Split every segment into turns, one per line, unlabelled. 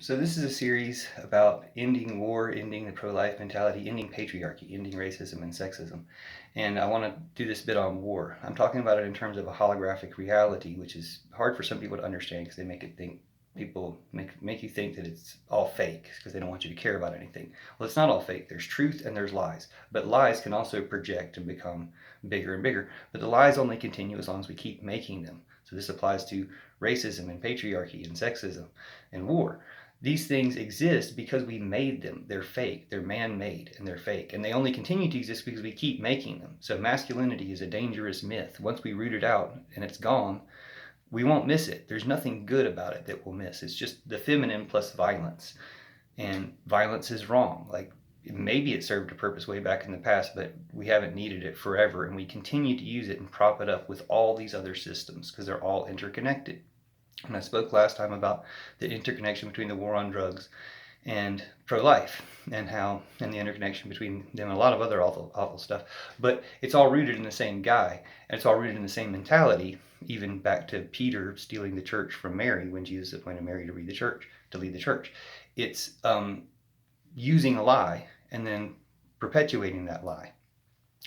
So this is a series about ending war, ending the pro-life mentality, ending patriarchy, ending racism and sexism. And I want to do this bit on war. I'm talking about it in terms of a holographic reality, which is hard for some people to understand because they make it think people make you think that it's all fake because they don't want you to care about anything. Well, it's not all fake. There's truth and there's lies. But lies can also project and become bigger and bigger. But the lies only continue as long as we keep making them. So this applies to racism and patriarchy and sexism and war. These things exist because we made them. They're fake. They're man-made and they're fake. And they only continue to exist because we keep making them. So masculinity is a dangerous myth. Once we root it out and it's gone, we won't miss it. There's nothing good about it that we'll miss. It's just the feminine plus violence. And violence is wrong. Like maybe it served a purpose way back in the past, but we haven't needed it forever. And we continue to use it and prop it up with all these other systems because they're all interconnected. And I spoke last time about the interconnection between the war on drugs and pro-life and the interconnection between them and a lot of other awful stuff. But it's all rooted in the same guy, and it's all rooted in the same mentality, even back to Peter stealing the church from Mary when Jesus appointed Mary to lead the church. It's using a lie and then perpetuating that lie.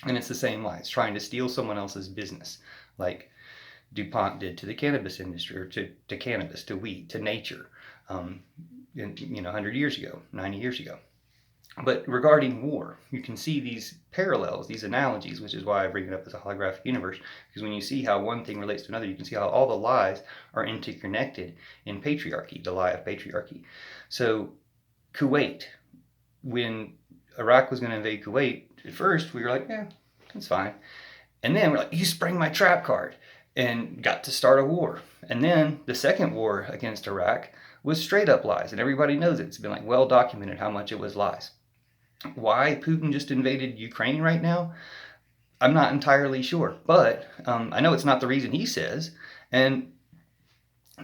And it's the same lie. It's trying to steal someone else's business, like DuPont did to the cannabis industry, or to cannabis, to wheat, to nature, 100 years ago, 90 years ago. But regarding war, you can see these parallels, these analogies, which is why I bring it up as a holographic universe, because when you see how one thing relates to another, you can see how all the lies are interconnected in patriarchy, the lie of patriarchy. So Kuwait, when Iraq was going to invade Kuwait, at first we were like, yeah, that's fine. And then we're like, you sprang my trap card, and got to start a war. And then the second war against Iraq was straight up lies, and everybody knows it. It's been like well documented how much it was lies. Why Putin just invaded Ukraine right now, I'm not entirely sure, but I know it's not the reason he says, and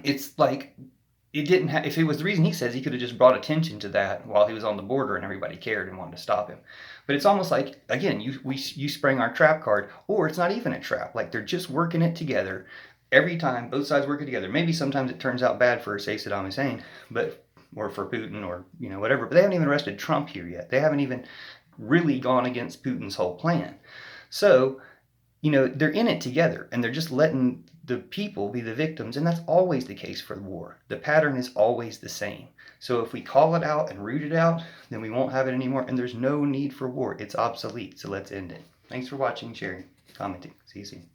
it's like it didn't have, if it was the reason he says, he could have just brought attention to that while he was on the border and everybody cared and wanted to stop him. But it's almost like, again, you sprang our trap card, or it's not even a trap. Like they're just working it together every time, both sides working together. Maybe sometimes it turns out bad for, say, Saddam Hussein, or for Putin, or whatever. But they haven't even arrested Trump here yet. They haven't even really gone against Putin's whole plan. So they're in it together, and they're just letting the people be the victims, and that's always the case for the war. The pattern is always the same. So if we call it out and root it out, then we won't have it anymore, and there's no need for war. It's obsolete, so let's end it. Thanks for watching, sharing, commenting. See you soon.